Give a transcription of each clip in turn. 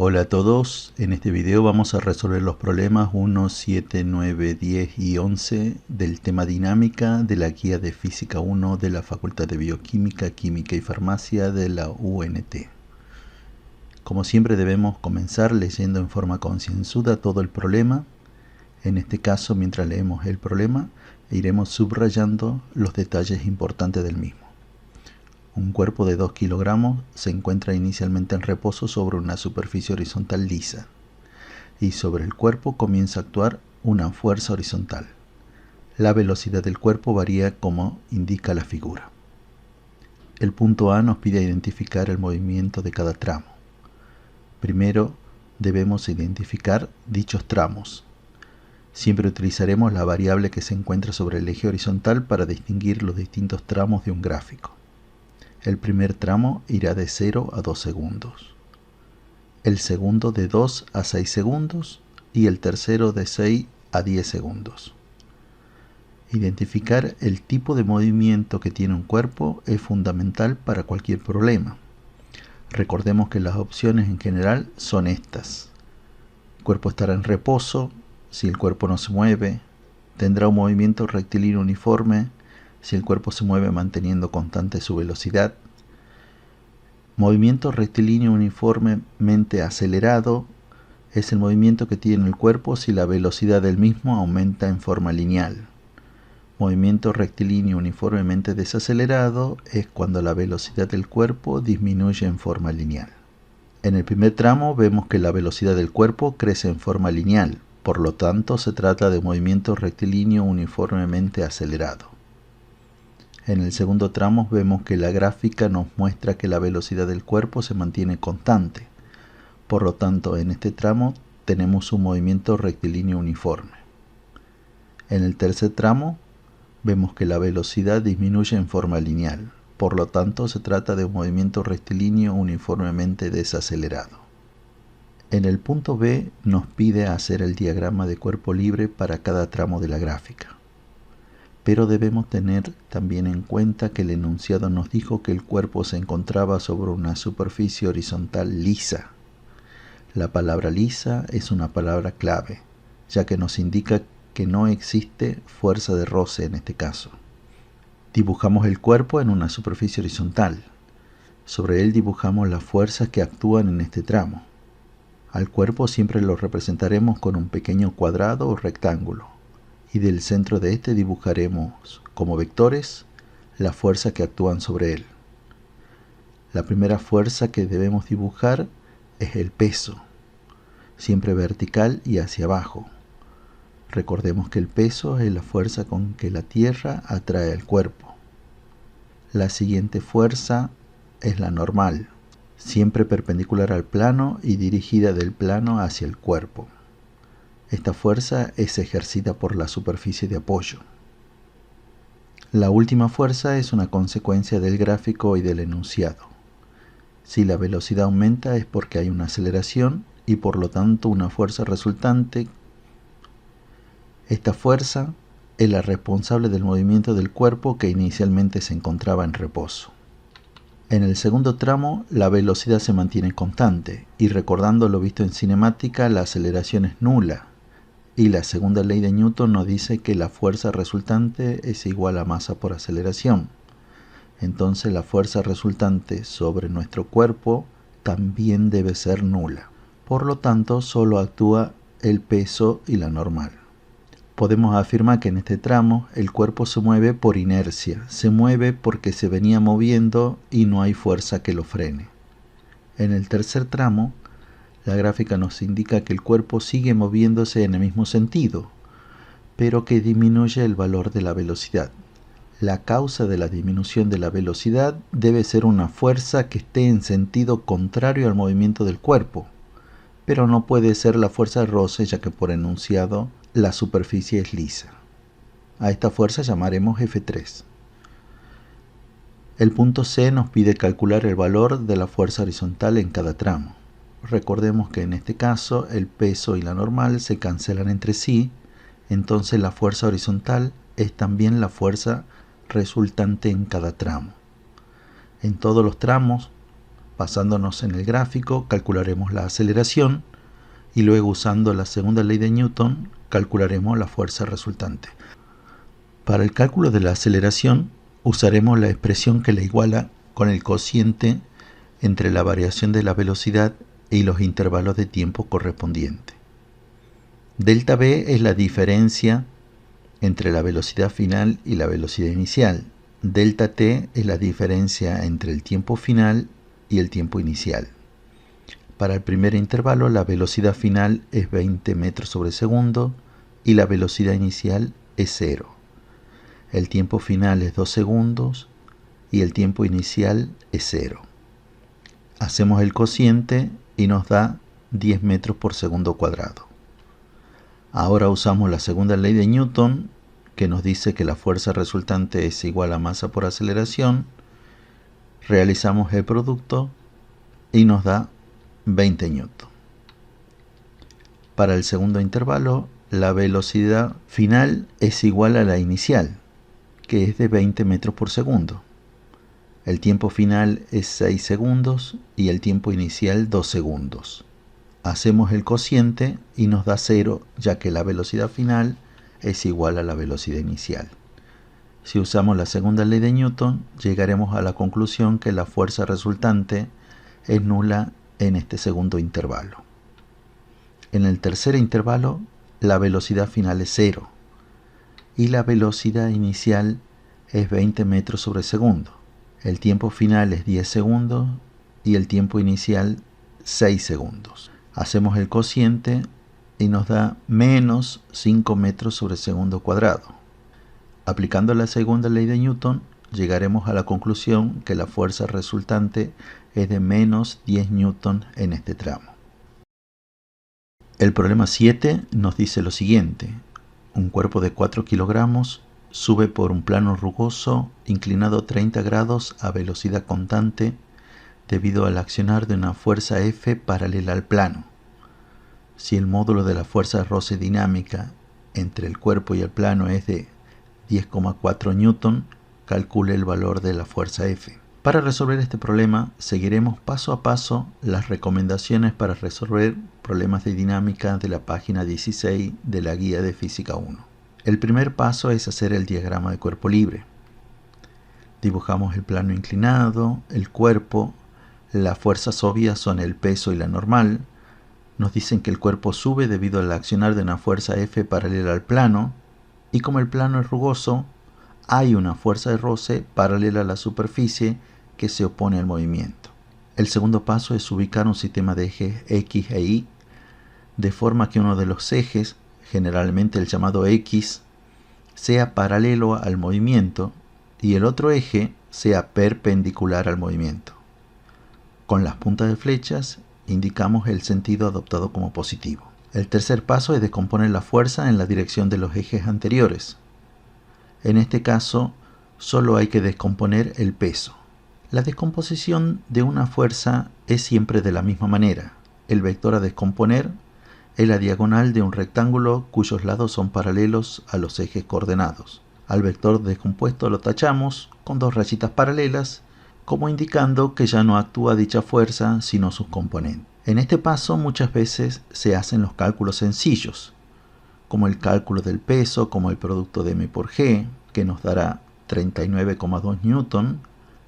Hola a todos, en este video vamos a resolver los problemas 1, 7, 9, 10 y 11 del tema dinámica de la guía de Física 1 de la Facultad de Bioquímica, Química y Farmacia de la UNT. Como siempre debemos comenzar leyendo en forma concienzuda todo el problema. En este caso, mientras leemos el problema, iremos subrayando los detalles importantes del mismo. Un cuerpo de 2 kilogramos se encuentra inicialmente en reposo sobre una superficie horizontal lisa y sobre el cuerpo comienza a actuar una fuerza horizontal. La velocidad del cuerpo varía como indica la figura. El punto A nos pide identificar el movimiento de cada tramo. Primero debemos identificar dichos tramos. Siempre utilizaremos la variable que se encuentra sobre el eje horizontal para distinguir los distintos tramos de un gráfico. El primer tramo irá de 0 a 2 segundos, el segundo de 2 a 6 segundos y el tercero de 6 a 10 segundos. Identificar el tipo de movimiento que tiene un cuerpo es fundamental para cualquier problema. Recordemos que las opciones en general son estas. El cuerpo estará en reposo, si el cuerpo no se mueve, tendrá un movimiento rectilíneo uniforme, si el cuerpo se mueve manteniendo constante su velocidad. Movimiento rectilíneo uniformemente acelerado es el movimiento que tiene el cuerpo si la velocidad del mismo aumenta en forma lineal. Movimiento rectilíneo uniformemente desacelerado es cuando la velocidad del cuerpo disminuye en forma lineal. En el primer tramo vemos que la velocidad del cuerpo crece en forma lineal, por lo tanto se trata de movimiento rectilíneo uniformemente acelerado. En el segundo tramo vemos que la gráfica nos muestra que la velocidad del cuerpo se mantiene constante. Por lo tanto, en este tramo tenemos un movimiento rectilíneo uniforme. En el tercer tramo vemos que la velocidad disminuye en forma lineal. Por lo tanto, se trata de un movimiento rectilíneo uniformemente desacelerado. En el punto B nos pide hacer el diagrama de cuerpo libre para cada tramo de la gráfica. Pero debemos tener también en cuenta que el enunciado nos dijo que el cuerpo se encontraba sobre una superficie horizontal lisa. La palabra lisa es una palabra clave, ya que nos indica que no existe fuerza de roce en este caso. Dibujamos el cuerpo en una superficie horizontal. Sobre él dibujamos las fuerzas que actúan en este tramo. Al cuerpo siempre lo representaremos con un pequeño cuadrado o rectángulo. Y del centro de este dibujaremos como vectores las fuerzas que actúan sobre él. La primera fuerza que debemos dibujar es el peso, siempre vertical y hacia abajo. Recordemos que el peso es la fuerza con que la Tierra atrae al cuerpo. La siguiente fuerza es la normal, siempre perpendicular al plano y dirigida del plano hacia el cuerpo. Esta fuerza es ejercida por la superficie de apoyo. La última fuerza es una consecuencia del gráfico y del enunciado. Si la velocidad aumenta es porque hay una aceleración y por lo tanto una fuerza resultante. Esta fuerza es la responsable del movimiento del cuerpo que inicialmente se encontraba en reposo. En el segundo tramo la velocidad se mantiene constante y recordando lo visto en cinemática la aceleración es nula. Y la segunda ley de Newton nos dice que la fuerza resultante es igual a masa por aceleración. Entonces la fuerza resultante sobre nuestro cuerpo también debe ser nula. Por lo tanto, solo actúa el peso y la normal. Podemos afirmar que en este tramo el cuerpo se mueve por inercia. Se mueve porque se venía moviendo y no hay fuerza que lo frene. En el tercer tramo, la gráfica nos indica que el cuerpo sigue moviéndose en el mismo sentido, pero que disminuye el valor de la velocidad. La causa de la disminución de la velocidad debe ser una fuerza que esté en sentido contrario al movimiento del cuerpo, pero no puede ser la fuerza de roce ya que por enunciado la superficie es lisa. A esta fuerza llamaremos F3. El punto C nos pide calcular el valor de la fuerza horizontal en cada tramo. Recordemos que en este caso el peso y la normal se cancelan entre sí, entonces la fuerza horizontal es también la fuerza resultante en cada tramo. En todos los tramos Basándonos en el gráfico, calcularemos la aceleración y luego, usando la segunda ley de Newton, calcularemos la fuerza resultante. Para el cálculo de la aceleración, usaremos la expresión que la iguala con el cociente entre la variación de la velocidad y los intervalos de tiempo correspondientes. Delta V es la diferencia entre la velocidad final y la velocidad inicial. Delta T es la diferencia entre el tiempo final y el tiempo inicial. Para el primer intervalo, la velocidad final es 20 metros sobre segundo y la velocidad inicial es 0. El tiempo final es 2 segundos y el tiempo inicial es 0. Hacemos el cociente y nos da 10 metros por segundo cuadrado. Ahora usamos la segunda ley de Newton, que nos dice que la fuerza resultante es igual a masa por aceleración. Realizamos el producto y nos da 20 newton. Para el segundo intervalo, la velocidad final es igual a la inicial, que es de 20 metros por segundo. El tiempo final es 6 segundos y el tiempo inicial 2 segundos. Hacemos el cociente y nos da 0, ya que la velocidad final es igual a la velocidad inicial. Si usamos la segunda ley de Newton, llegaremos a la conclusión que la fuerza resultante es nula en este segundo intervalo. En el tercer intervalo, la velocidad final es 0 y la velocidad inicial es 20 metros sobre segundo. El tiempo final es 10 segundos y el tiempo inicial 6 segundos. Hacemos el cociente y nos da menos 5 metros sobre segundo cuadrado. Aplicando la segunda ley de Newton, llegaremos a la conclusión que la fuerza resultante es de menos 10 newton en este tramo. El problema 7 nos dice lo siguiente: un cuerpo de 4 kilogramos sube por un plano rugoso inclinado 30 grados a velocidad constante debido al accionar de una fuerza F paralela al plano. Si el módulo de la fuerza de roce dinámica entre el cuerpo y el plano es de 10,4 newton, calcule el valor de la fuerza F. Para resolver este problema, seguiremos paso a paso las recomendaciones para resolver problemas de dinámica de la página 16 de la guía de Física 1. El primer paso es hacer el diagrama de cuerpo libre. Dibujamos el plano inclinado, el cuerpo. Las fuerzas obvias son el peso y la normal. Nos dicen que el cuerpo sube debido al accionar de una fuerza F paralela al plano, y como el plano es rugoso, hay una fuerza de roce paralela a la superficie que se opone al movimiento. El segundo paso es ubicar un sistema de ejes X e Y, de forma que uno de los ejes, generalmente el llamado X, sea paralelo al movimiento y el otro eje sea perpendicular al movimiento. Con las puntas de flechas indicamos el sentido adoptado como positivo. El tercer paso es descomponer la fuerza en la dirección de los ejes anteriores. En este caso, solo hay que descomponer el peso. La descomposición de una fuerza es siempre de la misma manera. El vector a descomponer es la diagonal de un rectángulo cuyos lados son paralelos a los ejes coordenados. Al vector descompuesto lo tachamos con 2 rayitas paralelas, como indicando que ya no actúa dicha fuerza sino sus componentes. En este paso muchas veces se hacen los cálculos sencillos, como el cálculo del peso, como el producto de m por g, que nos dará 39,2 newton,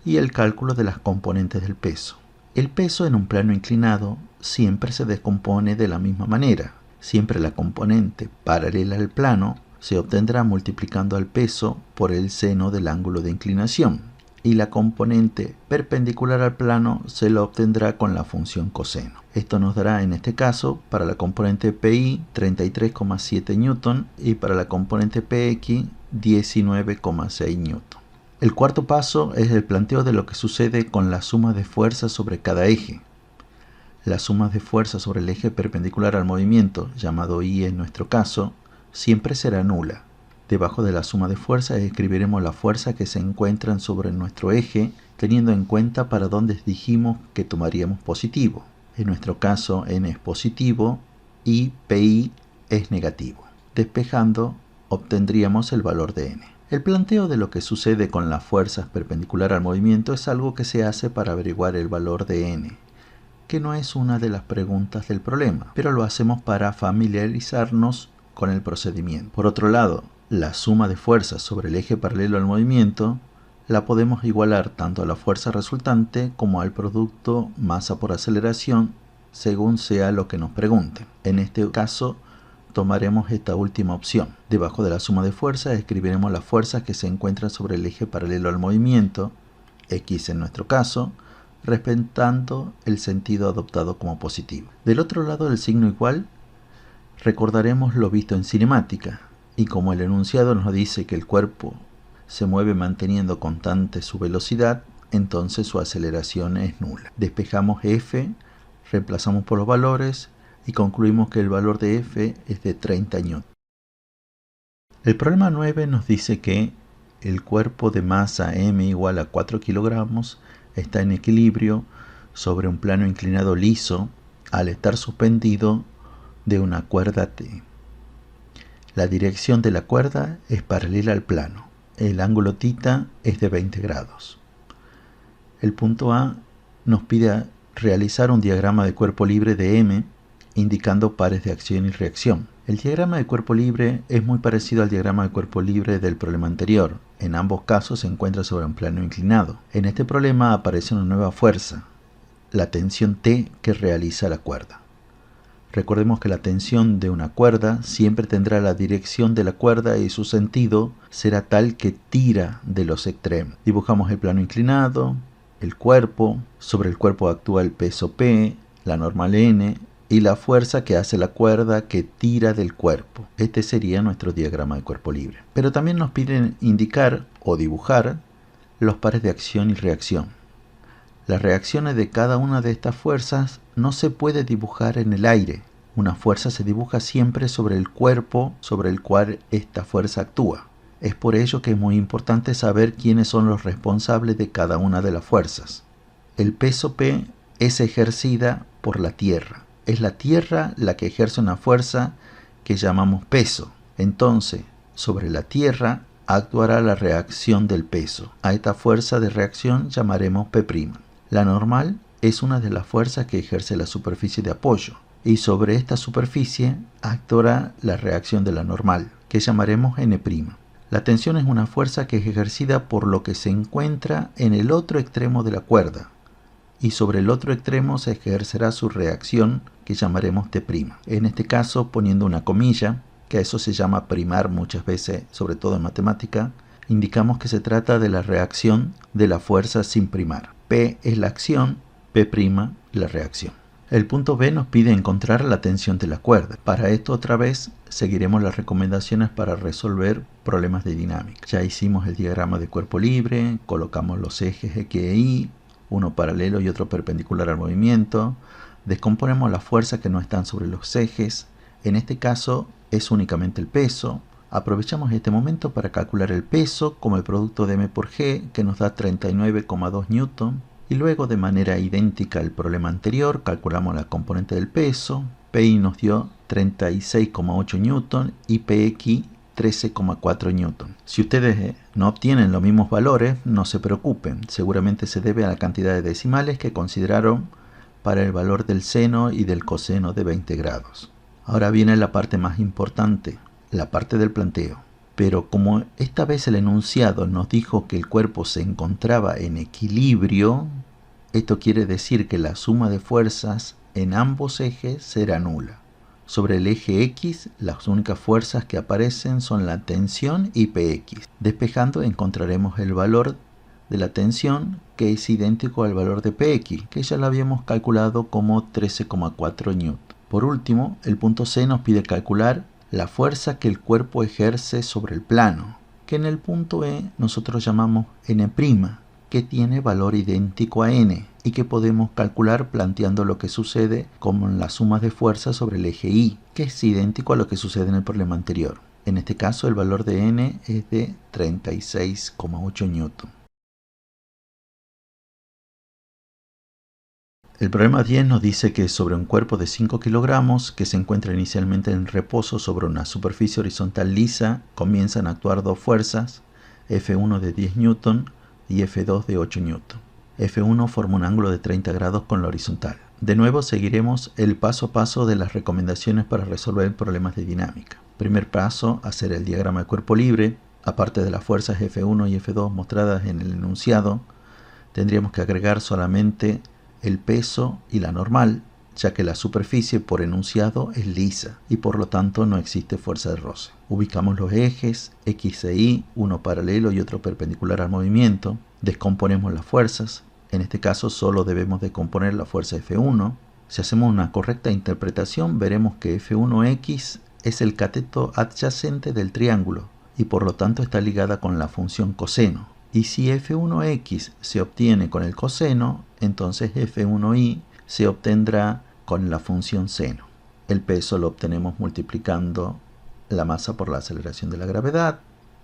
y el cálculo de las componentes del peso. El peso en un plano inclinado siempre se descompone de la misma manera. Siempre la componente paralela al plano se obtendrá multiplicando al peso por el seno del ángulo de inclinación, y la componente perpendicular al plano se la obtendrá con la función coseno. Esto nos dará en este caso para la componente PI 33,7 newton y para la componente PX 19,6 newton. El cuarto paso es el planteo de lo que sucede con la suma de fuerzas sobre cada eje. La suma de fuerzas sobre el eje perpendicular al movimiento, llamado I en nuestro caso, siempre será nula. Debajo de la suma de fuerzas escribiremos la fuerza que se encuentran sobre nuestro eje, teniendo en cuenta para dónde dijimos que tomaríamos positivo. En nuestro caso, N es positivo y PI es negativo. Despejando, obtendríamos el valor de N. El planteo de lo que sucede con las fuerzas perpendicular al movimiento es algo que se hace para averiguar el valor de n, que no es una de las preguntas del problema, pero lo hacemos para familiarizarnos con el procedimiento. Por otro lado, la suma de fuerzas sobre el eje paralelo al movimiento la podemos igualar tanto a la fuerza resultante como al producto masa por aceleración, según sea lo que nos pregunten. En este caso, tomaremos esta última opción. Debajo de la suma de fuerzas escribiremos las fuerzas que se encuentran sobre el eje paralelo al movimiento, x en nuestro caso, respetando el sentido adoptado como positivo. Del otro lado del signo igual, recordaremos lo visto en cinemática, y como el enunciado nos dice que el cuerpo se mueve manteniendo constante su velocidad, entonces su aceleración es nula. Despejamos f, reemplazamos por los valores y concluimos que el valor de f es de 30 N. El problema 9 nos dice que el cuerpo de masa m igual a 4 kilogramos está en equilibrio sobre un plano inclinado liso al estar suspendido de una cuerda T. La dirección de la cuerda es paralela al plano. El ángulo θ es de 20 grados. El punto A nos pide realizar un diagrama de cuerpo libre de M indicando pares de acción y reacción. El diagrama de cuerpo libre es muy parecido al diagrama de cuerpo libre del problema anterior. En ambos casos se encuentra sobre un plano inclinado. En este problema aparece una nueva fuerza, la tensión T que realiza la cuerda. Recordemos que la tensión de una cuerda siempre tendrá la dirección de la cuerda y su sentido será tal que tira de los extremos. Dibujamos el plano inclinado, el cuerpo, sobre el cuerpo actúa el peso P, la normal N y la fuerza que hace la cuerda que tira del cuerpo. Este sería nuestro diagrama de cuerpo libre. Pero también nos piden indicar o dibujar los pares de acción y reacción. Las reacciones de cada una de estas fuerzas no se puede dibujar en el aire. Una fuerza se dibuja siempre sobre el cuerpo sobre el cual esta fuerza actúa. Es por ello que es muy importante saber quiénes son los responsables de cada una de las fuerzas. El peso P es ejercida por la Tierra. Es la Tierra la que ejerce una fuerza que llamamos peso. Entonces, sobre la Tierra actuará la reacción del peso. A esta fuerza de reacción llamaremos P'. La normal es una de las fuerzas que ejerce la superficie de apoyo, y sobre esta superficie actuará la reacción de la normal, que llamaremos N'. La tensión es una fuerza que es ejercida por lo que se encuentra en el otro extremo de la cuerda, y sobre el otro extremo se ejercerá su reacción, que llamaremos T'. En este caso, poniendo una comilla, que a eso se llama primar muchas veces, sobre todo en matemática, indicamos que se trata de la reacción de la fuerza sin primar. P es la acción, P' la reacción. El punto B nos pide encontrar la tensión de la cuerda. Para esto otra vez seguiremos las recomendaciones para resolver problemas de dinámica. Ya hicimos el diagrama de cuerpo libre, colocamos los ejes X e Y, uno paralelo y otro perpendicular al movimiento, descomponemos las fuerzas que no están sobre los ejes, en este caso es únicamente el peso. Aprovechamos este momento para calcular el peso como el producto de M por G, que nos da 39,2 N. Y luego, de manera idéntica al problema anterior, calculamos la componente del peso. PI nos dio 36,8 N y PX 13,4 N. Si ustedes no obtienen los mismos valores, no se preocupen. Seguramente se debe a la cantidad de decimales que consideraron para el valor del seno y del coseno de 20 grados. Ahora viene la parte más importante, la parte del planteo. Pero como esta vez el enunciado nos dijo que el cuerpo se encontraba en equilibrio, esto quiere decir que la suma de fuerzas en ambos ejes será nula. Sobre el eje X, las únicas fuerzas que aparecen son la tensión y Px. Despejando encontraremos el valor de la tensión, que es idéntico al valor de Px, que ya lo habíamos calculado como 13,4 N. Por último, el punto C nos pide calcular la fuerza que el cuerpo ejerce sobre el plano, que en el punto E nosotros llamamos N', que tiene valor idéntico a N y que podemos calcular planteando lo que sucede como la suma de fuerzas sobre el eje Y, que es idéntico a lo que sucede en el problema anterior. En este caso el valor de N es de 36,8 N. El problema 10 nos dice que sobre un cuerpo de 5 kilogramos que se encuentra inicialmente en reposo sobre una superficie horizontal lisa, comienzan a actuar dos fuerzas F1 de 10 Newton y F2 de 8 Newton. F1 forma un ángulo de 30 grados con la horizontal. De nuevo seguiremos el paso a paso de las recomendaciones para resolver problemas de dinámica. Primer paso, hacer el diagrama de cuerpo libre. Aparte de las fuerzas F1 y F2 mostradas en el enunciado, tendríamos que agregar solamente el peso y la normal, ya que la superficie por enunciado es lisa y por lo tanto no existe fuerza de roce. Ubicamos los ejes X e Y, uno paralelo y otro perpendicular al movimiento. Descomponemos las fuerzas. En este caso solo debemos decomponer la fuerza F1. Si hacemos una correcta interpretación, veremos que F1x es el cateto adyacente del triángulo y por lo tanto está ligada con la función coseno. Y si F1x se obtiene con el coseno, entonces F1y se obtendrá con la función seno. El peso lo obtenemos multiplicando la masa por la aceleración de la gravedad.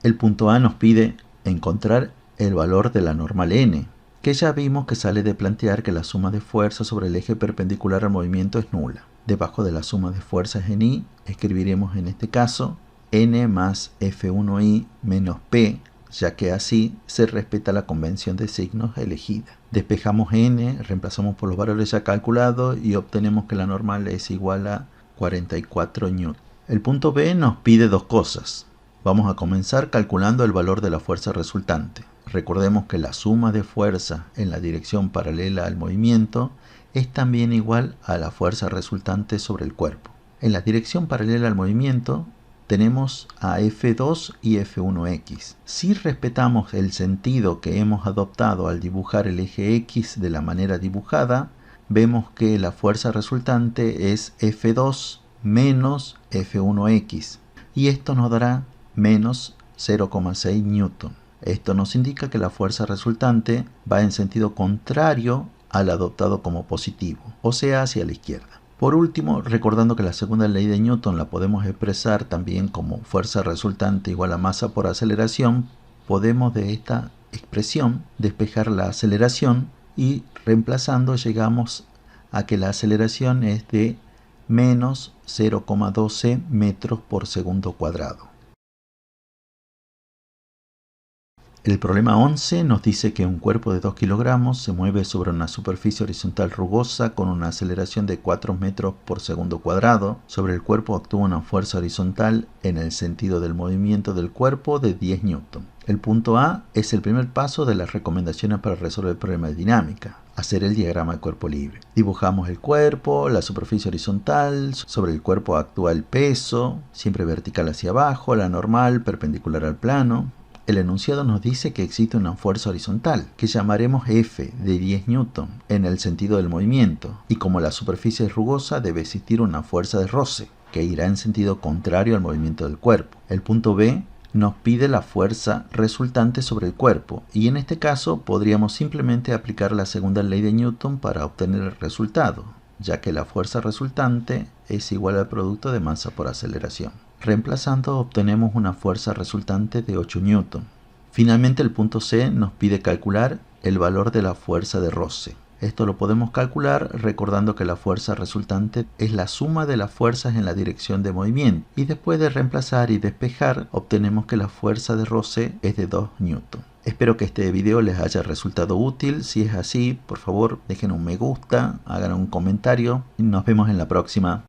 El punto A nos pide encontrar el valor de la normal n, que ya vimos que sale de plantear que la suma de fuerzas sobre el eje perpendicular al movimiento es nula. Debajo de la suma de fuerzas en y, escribiremos en este caso n más F1y menos p, ya que así se respeta la convención de signos elegida. Despejamos n, reemplazamos por los valores ya calculados y obtenemos que la normal es igual a 44 Newton. El punto B nos pide dos cosas. Vamos a comenzar calculando el valor de la fuerza resultante. Recordemos que la suma de fuerza en la dirección paralela al movimiento es también igual a la fuerza resultante sobre el cuerpo. En la dirección paralela al movimiento tenemos a F2 y F1x. Si respetamos el sentido que hemos adoptado al dibujar el eje X de la manera dibujada, vemos que la fuerza resultante es F2 menos F1x y esto nos dará menos 0,6 Newton. Esto nos indica que la fuerza resultante va en sentido contrario al adoptado como positivo, o sea, hacia la izquierda. Por último, recordando que la segunda ley de Newton la podemos expresar también como fuerza resultante igual a masa por aceleración, podemos de esta expresión despejar la aceleración y reemplazando llegamos a que la aceleración es de menos 0,12 metros por segundo cuadrado. El problema 11 nos dice que un cuerpo de 2 kilogramos se mueve sobre una superficie horizontal rugosa con una aceleración de 4 metros por segundo cuadrado. Sobre el cuerpo actúa una fuerza horizontal en el sentido del movimiento del cuerpo de 10 Newton. El punto A es el primer paso de las recomendaciones para resolver el problema de dinámica. Hacer el diagrama de cuerpo libre. Dibujamos el cuerpo, la superficie horizontal, sobre el cuerpo actúa el peso, siempre vertical hacia abajo, la normal perpendicular al plano. El enunciado nos dice que existe una fuerza horizontal, que llamaremos F de 10 Newton, en el sentido del movimiento, y como la superficie es rugosa debe existir una fuerza de roce, que irá en sentido contrario al movimiento del cuerpo. El punto B nos pide la fuerza resultante sobre el cuerpo, y en este caso podríamos simplemente aplicar la segunda ley de Newton para obtener el resultado, ya que la fuerza resultante es igual al producto de masa por aceleración. Reemplazando obtenemos una fuerza resultante de 8 Newton. Finalmente el punto C nos pide calcular el valor de la fuerza de roce. Esto lo podemos calcular recordando que la fuerza resultante es la suma de las fuerzas en la dirección de movimiento. Y después de reemplazar y despejar obtenemos que la fuerza de roce es de 2 Newton. Espero que este video les haya resultado útil. Si es así, por favor dejen un me gusta, hagan un comentario y nos vemos en la próxima.